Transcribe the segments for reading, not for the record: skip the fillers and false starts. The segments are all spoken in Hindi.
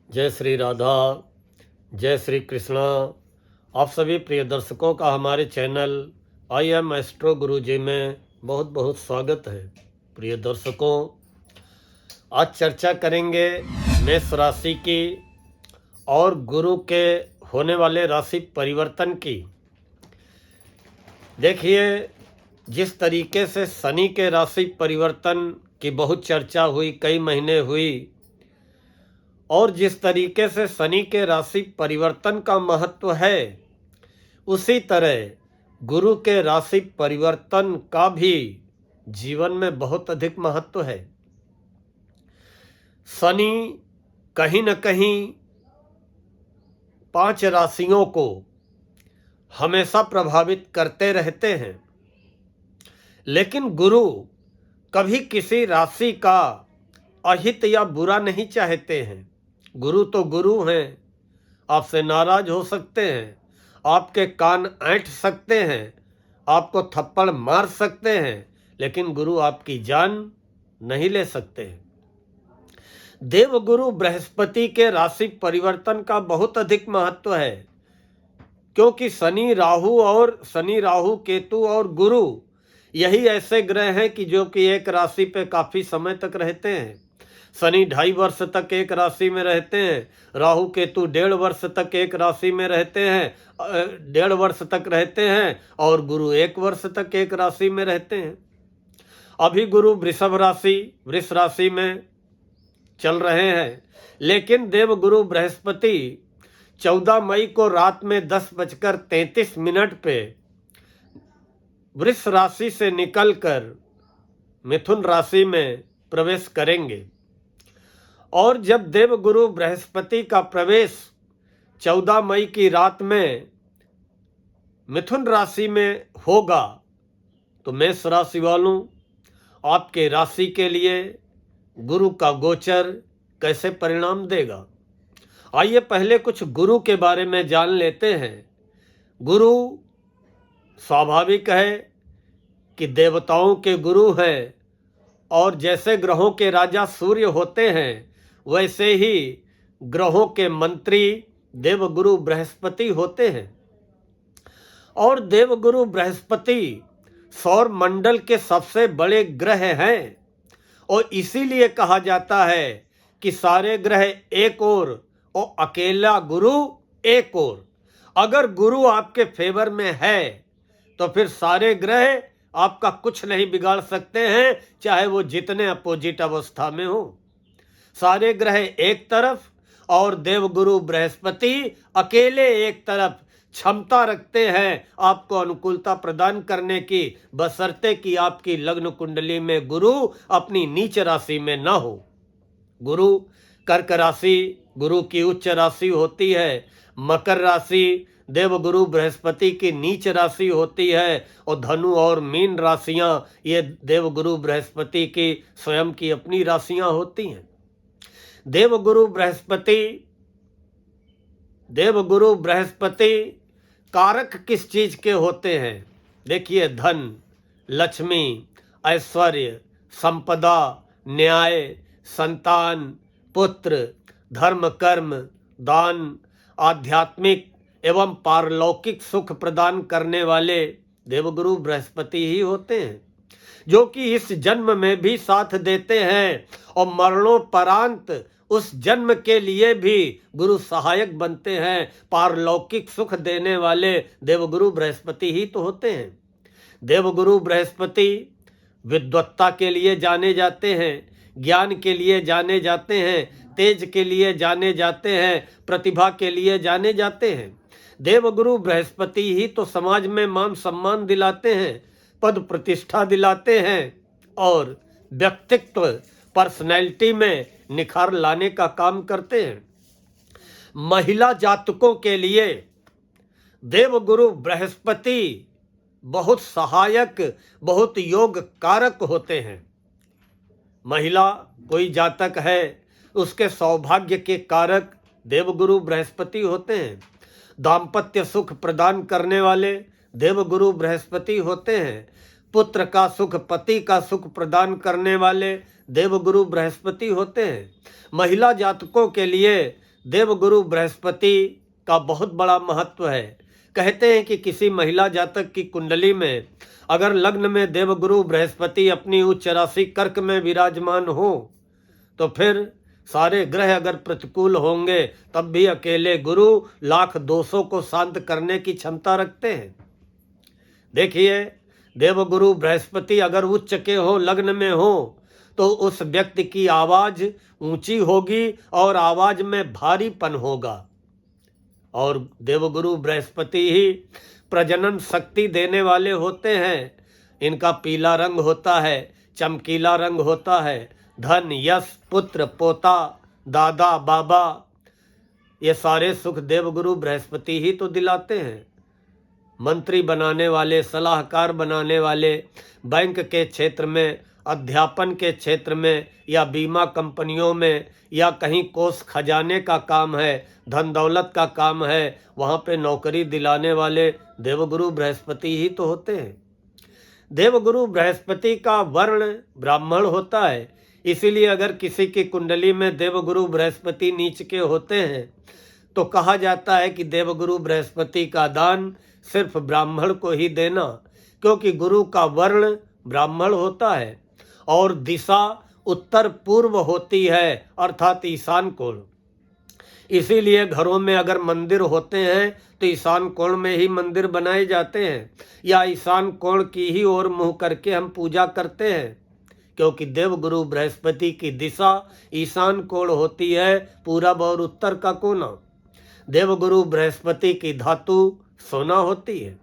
जय श्री राधा, जय श्री कृष्णा। आप सभी प्रिय दर्शकों का हमारे चैनल आई एम एस्ट्रो गुरु जी में बहुत बहुत स्वागत है। प्रिय दर्शकों, आज चर्चा करेंगे मेष राशि की और गुरु के होने वाले राशि परिवर्तन की। देखिए, जिस तरीके से शनि के राशि परिवर्तन की बहुत चर्चा हुई, कई महीने हुई, और जिस तरीके से शनि के राशि परिवर्तन का महत्व है, उसी तरह गुरु के राशि परिवर्तन का भी जीवन में बहुत अधिक महत्व है। शनि कहीं न कहीं 5 राशियों को हमेशा प्रभावित करते रहते हैं, लेकिन गुरु कभी किसी राशि का अहित या बुरा नहीं चाहते हैं। गुरु तो गुरु हैं, आपसे नाराज हो सकते हैं, आपके कान ऐंठ सकते हैं, आपको थप्पड़ मार सकते हैं, लेकिन गुरु आपकी जान नहीं ले सकते हैं। देवगुरु बृहस्पति के राशि परिवर्तन का बहुत अधिक महत्व है, क्योंकि शनि राहु केतु और गुरु यही ऐसे ग्रह हैं कि जो कि एक राशि पे काफी समय तक रहते हैं। शनि 2.5 वर्ष तक एक राशि में रहते हैं, राहु केतु 1.5 वर्ष तक एक राशि में रहते हैं, 1.5 वर्ष तक रहते हैं, और गुरु 1 वर्ष तक एक राशि में रहते हैं। अभी गुरु वृष राशि में चल रहे हैं, लेकिन देवगुरु बृहस्पति 14 मई को रात में 10:33 पे वृष राशि से निकलकर मिथुन राशि में प्रवेश करेंगे। और जब देवगुरु बृहस्पति का प्रवेश 14 मई की रात में मिथुन राशि में होगा, तो मेष राशि वालों, आपके राशि के लिए गुरु का गोचर कैसे परिणाम देगा। आइए पहले कुछ गुरु के बारे में जान लेते हैं। गुरु स्वाभाविक है कि देवताओं के गुरु हैं, और जैसे ग्रहों के राजा सूर्य होते हैं, वैसे ही ग्रहों के मंत्री देवगुरु बृहस्पति होते हैं। और देवगुरु बृहस्पति सौर मंडल के सबसे बड़े ग्रह हैं, और इसीलिए कहा जाता है कि सारे ग्रह एक ओर और अकेला गुरु एक ओर। अगर गुरु आपके फेवर में है तो फिर सारे ग्रह आपका कुछ नहीं बिगाड़ सकते हैं, चाहे वो जितने अपोजिट अवस्था में हो। सारे ग्रह एक तरफ और देवगुरु बृहस्पति अकेले एक तरफ क्षमता रखते हैं आपको अनुकूलता प्रदान करने की, बशर्ते कि आपकी लग्न कुंडली में गुरु अपनी नीच राशि में ना हो। गुरु कर्क राशि गुरु की उच्च राशि होती है, मकर राशि देवगुरु बृहस्पति की नीच राशि होती है, और धनु और मीन राशियां ये देवगुरु बृहस्पति की स्वयं की अपनी राशियां होती हैं। देवगुरु बृहस्पति कारक किस चीज के होते हैं? देखिए, धन, लक्ष्मी, ऐश्वर्य, संपदा, न्याय, संतान, पुत्र, धर्म, कर्म, दान, आध्यात्मिक एवं पारलौकिक सुख प्रदान करने वाले देवगुरु बृहस्पति ही होते हैं, जो कि इस जन्म में भी साथ देते हैं, और मरणोपरांत उस जन्म के लिए भी गुरु सहायक बनते हैं। पारलौकिक सुख देने वाले देवगुरु बृहस्पति ही तो होते हैं। देवगुरु बृहस्पति विद्वत्ता के लिए जाने जाते हैं, ज्ञान के लिए जाने जाते हैं, तेज के लिए जाने जाते हैं, प्रतिभा के लिए जाने जाते हैं। देवगुरु बृहस्पति ही तो समाज में मान सम्मान दिलाते हैं, पद प्रतिष्ठा दिलाते हैं, और व्यक्तित्व पर्सनैलिटी में निखार लाने का काम करते हैं। महिला जातकों के लिए देवगुरु बृहस्पति बहुत सहायक, बहुत योग कारक होते हैं। महिला कोई जातक है, उसके सौभाग्य के कारक देवगुरु बृहस्पति होते हैं। दाम्पत्य सुख प्रदान करने वाले देवगुरु बृहस्पति होते हैं। पुत्र का सुख, पति का सुख प्रदान करने वाले देवगुरु बृहस्पति होते हैं। महिला जातकों के लिए देवगुरु बृहस्पति का बहुत बड़ा महत्व है। कहते हैं कि किसी महिला जातक की कुंडली में अगर लग्न में देवगुरु बृहस्पति अपनी उच्च राशि कर्क में विराजमान हो तो फिर सारे ग्रह अगर प्रतिकूल होंगे तब भी अकेले गुरु लाख दोषों को शांत करने की क्षमता रखते हैं। देखिए, देवगुरु बृहस्पति अगर उच्च के हो, लग्न में हो, तो उस व्यक्ति की आवाज ऊंची होगी और आवाज में भारीपन होगा। और देवगुरु बृहस्पति ही प्रजनन शक्ति देने वाले होते हैं। इनका पीला रंग होता है, चमकीला रंग होता है। धन, यश, पुत्र, पोता, दादा, बाबा, ये सारे सुख देवगुरु बृहस्पति ही तो दिलाते हैं। मंत्री बनाने वाले, सलाहकार बनाने वाले, बैंक के क्षेत्र में, अध्यापन के क्षेत्र में या बीमा कंपनियों में या कहीं कोष खजाने का काम है, धन दौलत का काम है, वहाँ पे नौकरी दिलाने वाले देवगुरु बृहस्पति ही तो होते हैं। देवगुरु बृहस्पति का वर्ण ब्राह्मण होता है, इसीलिए अगर किसी की कुंडली में देवगुरु बृहस्पति नीच के होते हैं तो कहा जाता है कि देवगुरु बृहस्पति का दान सिर्फ ब्राह्मण को ही देना, क्योंकि गुरु का वर्ण ब्राह्मण होता है और दिशा उत्तर पूर्व होती है, अर्थात ईशान कोण। इसीलिए घरों में अगर मंदिर होते हैं तो ईशान कोण में ही मंदिर बनाए जाते हैं या ईशान कोण की ही ओर मुंह करके हम पूजा करते हैं, क्योंकि देवगुरु बृहस्पति की दिशा ईशान कोण होती है, पूरब और उत्तर का कोना। देवगुरु बृहस्पति की धातु सोना होती है।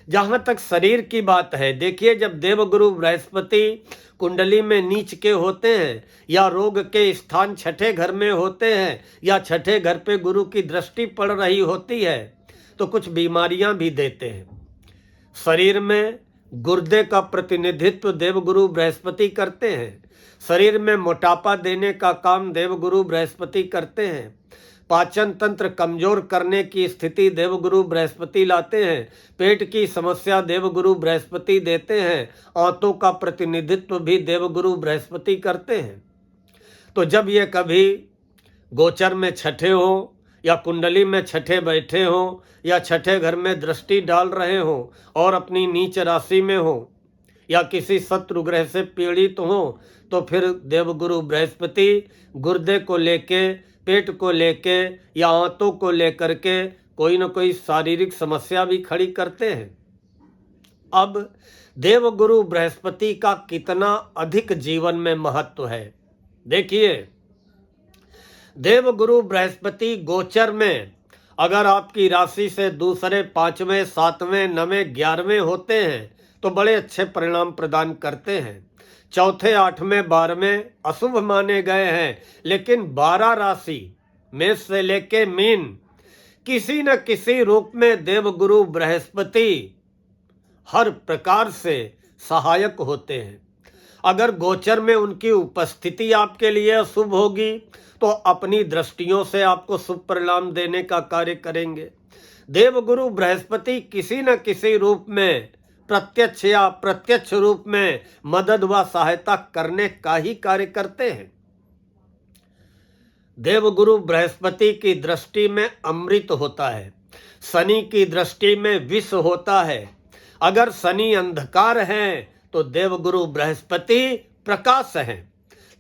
जहाँ तक शरीर की बात है, देखिए, जब देवगुरु बृहस्पति कुंडली में नीच के होते हैं या रोग के स्थान छठे घर में होते हैं या छठे घर पे गुरु की दृष्टि पड़ रही होती है तो कुछ बीमारियां भी देते हैं। शरीर में गुर्दे का प्रतिनिधित्व देवगुरु बृहस्पति करते हैं। शरीर में मोटापा देने का काम देवगुरु बृहस्पति करते हैं। पाचन तंत्र कमजोर करने की स्थिति देवगुरु बृहस्पति लाते हैं। पेट की समस्या देवगुरु बृहस्पति देते हैं। आंतों का प्रतिनिधित्व भी देवगुरु बृहस्पति करते हैं। तो जब ये कभी गोचर में छठे हो या कुंडली में छठे बैठे हो या छठे घर में दृष्टि डाल रहे हो और अपनी नीच राशि में हो या किसी शत्रु ग्रह से पीड़ित हो तो फिर देवगुरु बृहस्पति गुर्दे को लेके, पेट को लेके या आंतों को लेकर के कोई न कोई शारीरिक समस्या भी खड़ी करते हैं। अब देवगुरु बृहस्पति का कितना अधिक जीवन में महत्व है, देखिए, देवगुरु बृहस्पति गोचर में अगर आपकी राशि से दूसरे, पांचवें, सातवें, नवें, 11वें होते हैं तो बड़े अच्छे परिणाम प्रदान करते हैं। चौथे, 8वें, 12वें अशुभ माने गए हैं, लेकिन 12 राशि मेष से लेके मीन किसी न किसी रूप में देवगुरु बृहस्पति हर प्रकार से सहायक होते हैं। अगर गोचर में उनकी उपस्थिति आपके लिए अशुभ होगी तो अपनी दृष्टियों से आपको शुभ परिणाम देने का कार्य करेंगे। देवगुरु बृहस्पति किसी न किसी रूप में प्रत्यक्ष या अप्रत्यक्ष रूप में मदद व सहायता करने का ही कार्य करते हैं। देवगुरु बृहस्पति की दृष्टि में अमृत होता है, शनि की दृष्टि में विष होता है। अगर शनि अंधकार है तो देवगुरु बृहस्पति प्रकाश है।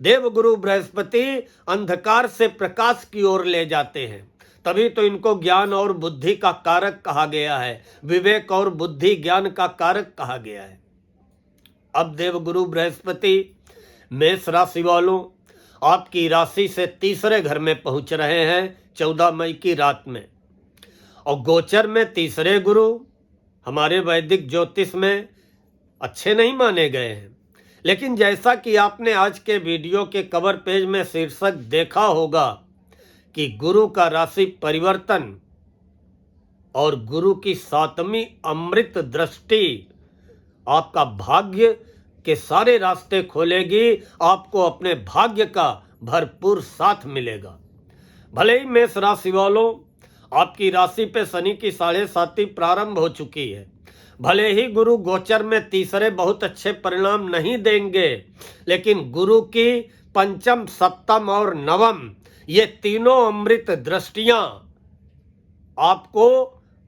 देवगुरु बृहस्पति अंधकार से प्रकाश की ओर ले जाते हैं, तभी तो इनको ज्ञान और बुद्धि का कारक कहा गया है, विवेक और बुद्धि ज्ञान का कारक कहा गया है। अब देवगुरु बृहस्पति मेष राशि वालों आपकी राशि से तीसरे घर में पहुंच रहे हैं 14 मई की रात में, और गोचर में तीसरे गुरु हमारे वैदिक ज्योतिष में अच्छे नहीं माने गए हैं। लेकिन जैसा कि आपने आज के वीडियो के कवर पेज में शीर्षक देखा होगा कि गुरु का राशि परिवर्तन और गुरु की 7वीं अमृत दृष्टि आपका भाग्य के सारे रास्ते खोलेगी, आपको अपने भाग्य का भरपूर साथ मिलेगा। भले ही मेष राशि वालों आपकी राशि पे शनि की 7.5 प्रारंभ हो चुकी है, भले ही गुरु गोचर में तीसरे बहुत अच्छे परिणाम नहीं देंगे, लेकिन गुरु की पंचम, सप्तम और नवम ये तीनों अमृत दृष्टियां आपको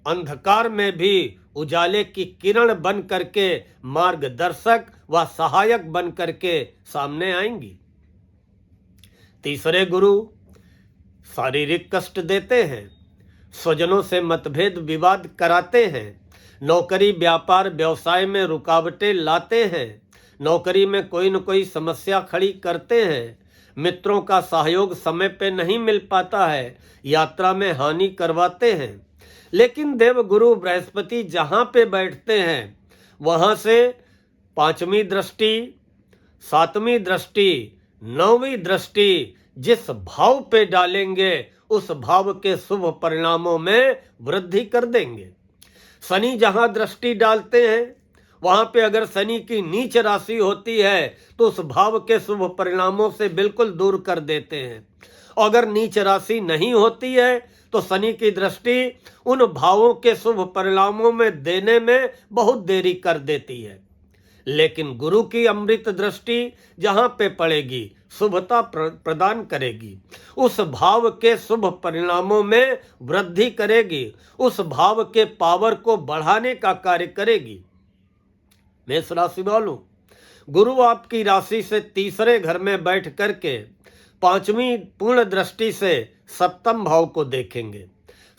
अंधकार में भी उजाले की किरण बन करके मार्गदर्शक व सहायक बन करके सामने आएंगी। तीसरे गुरु शारीरिक कष्ट देते हैं, स्वजनों से मतभेद विवाद कराते हैं, नौकरी व्यापार व्यवसाय में रुकावटें लाते हैं, नौकरी में कोई न कोई समस्या खड़ी करते हैं, मित्रों का सहयोग समय पे नहीं मिल पाता है, यात्रा में हानि करवाते हैं। लेकिन देवगुरु बृहस्पति जहाँ पे बैठते हैं वहाँ से 5वीं दृष्टि, 7वीं दृष्टि, 9वीं दृष्टि जिस भाव पे डालेंगे उस भाव के शुभ परिणामों में वृद्धि कर देंगे। शनि जहाँ दृष्टि डालते हैं वहाँ पे अगर शनि की नीच राशि होती है तो उस भाव के शुभ परिणामों से बिल्कुल दूर कर देते हैं। अगर नीच राशि नहीं होती है तो शनि की दृष्टि उन भावों के शुभ परिणामों में देने में बहुत देरी कर देती है। लेकिन गुरु की अमृत दृष्टि जहाँ पे पड़ेगी शुभता प्रदान करेगी, उस भाव के शुभ परिणामों में वृद्धि करेगी, उस भाव के पावर को बढ़ाने का कार्य करेगी। मेष राशि वालों, गुरु आपकी राशि से तीसरे घर में बैठ करके 5वीं पूर्ण दृष्टि से 7म भाव को देखेंगे।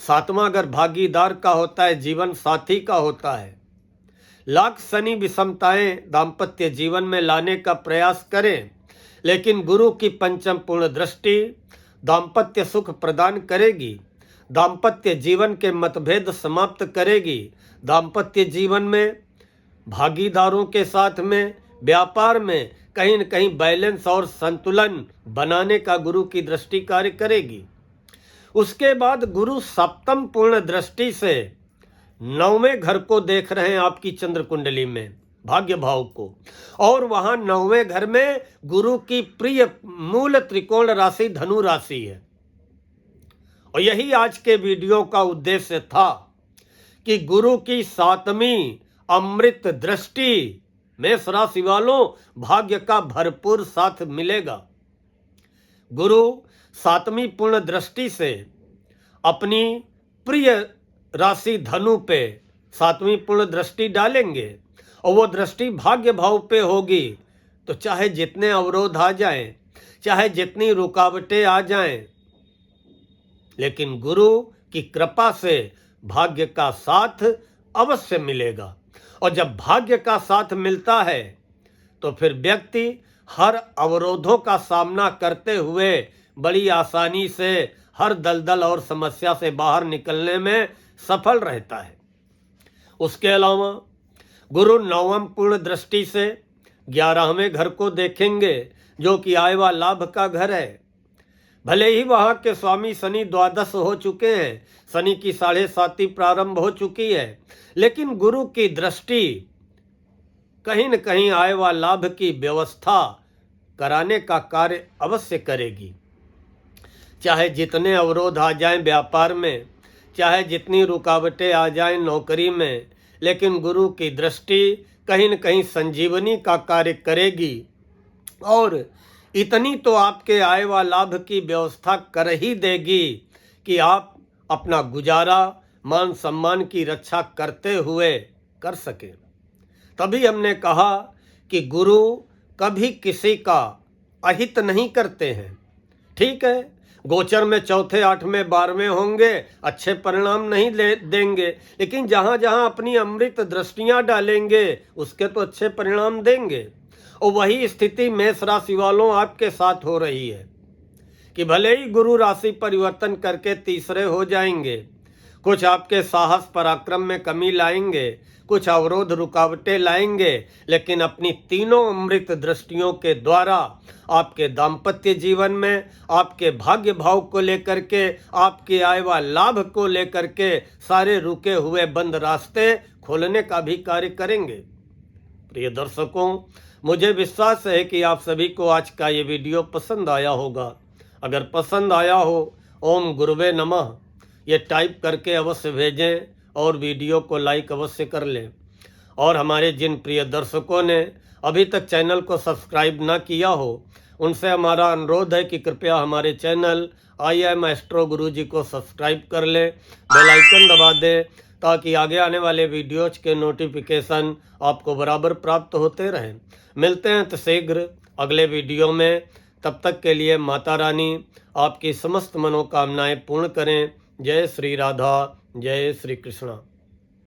7वां घर भागीदार का होता है, जीवन साथी का होता है। लाख शनि विषमताएं दाम्पत्य जीवन में लाने का प्रयास करें, लेकिन गुरु की 5म पूर्ण दृष्टि दाम्पत्य सुख प्रदान करेगी, दाम्पत्य जीवन के मतभेद समाप्त करेगी, दाम्पत्य जीवन में भागीदारों के साथ में व्यापार में कहीं न कहीं बैलेंस और संतुलन बनाने का गुरु की दृष्टि कार्य करेगी। उसके बाद गुरु 7म पूर्ण दृष्टि से 9वें घर को देख रहे हैं आपकी चंद्र कुंडली में, भाग्य भाव को, और वहां 9वें घर में गुरु की प्रिय मूल त्रिकोण राशि धनु राशि है। और यही आज के वीडियो का उद्देश्य था कि गुरु की 7वीं अमृत दृष्टि मेष राशि वालों भाग्य का भरपूर साथ मिलेगा। गुरु 7वीं पूर्ण दृष्टि से अपनी प्रिय राशि धनु पे 7वीं पूर्ण दृष्टि डालेंगे और वो दृष्टि भाग्य भाव पे होगी, तो चाहे जितने अवरोध आ जाएं, चाहे जितनी रुकावटें आ जाएं, लेकिन गुरु की कृपा से भाग्य का साथ अवश्य मिलेगा। और जब भाग्य का साथ मिलता है तो फिर व्यक्ति हर अवरोधों का सामना करते हुए बड़ी आसानी से हर दलदल और समस्या से बाहर निकलने में सफल रहता है। उसके अलावा गुरु 9वीं पूर्ण दृष्टि से 11वें घर को देखेंगे, जो कि आय व लाभ का घर है। भले ही वहाँ के स्वामी शनि द्वादश हो चुके हैं, शनि की 7.5 प्रारंभ हो चुकी है, लेकिन गुरु की दृष्टि कहीं न कहीं आय व लाभ की व्यवस्था कराने का कार्य अवश्य करेगी। चाहे जितने अवरोध आ जाएं व्यापार में, चाहे जितनी रुकावटें आ जाएं नौकरी में, लेकिन गुरु की दृष्टि कहीं न कहीं संजीवनी का कार्य करेगी और इतनी तो आपके आय व लाभ की व्यवस्था कर ही देगी कि आप अपना गुजारा मान सम्मान की रक्षा करते हुए कर सकें। तभी हमने कहा कि गुरु कभी किसी का अहित नहीं करते हैं। ठीक है, गोचर में 4थे 8वें 12वें होंगे, अच्छे परिणाम नहीं देंगे, लेकिन जहाँ जहाँ अपनी अमृत दृष्टियाँ डालेंगे उसके तो अच्छे परिणाम देंगे। और वही स्थिति मेष राशि वालों आपके साथ हो रही है कि भले ही गुरु राशि परिवर्तन करके तीसरे हो जाएंगे, कुछ आपके साहस पराक्रम में कमी लाएंगे, कुछ अवरोध रुकावटें लाएंगे, लेकिन अपनी तीनों अमृत दृष्टियों के द्वारा आपके दाम्पत्य जीवन में, आपके भाग्य भाव को लेकर के, आपके आय व लाभ को लेकर के सारे रुके हुए बंद रास्ते खोलने का भी कार्य करेंगे। प्रिय दर्शकों, मुझे विश्वास है कि आप सभी को आज का ये वीडियो पसंद आया होगा। अगर पसंद आया हो, ओम गुरुवे नमः ये टाइप करके अवश्य भेजें और वीडियो को लाइक अवश्य कर लें। और हमारे जिन प्रिय दर्शकों ने अभी तक चैनल को सब्सक्राइब ना किया हो, उनसे हमारा अनुरोध है कि कृपया हमारे चैनल आई एम एस्ट्रो गुरुजी को सब्सक्राइब कर लें, बेल आइकन दबा दें ताकि आगे आने वाले वीडियोज के नोटिफिकेशन आपको बराबर प्राप्त होते रहें। मिलते हैं तो शीघ्र अगले वीडियो में। तब तक के लिए माता रानी आपकी समस्त मनोकामनाएं पूर्ण करें। जय श्री राधा, जय श्री कृष्णा।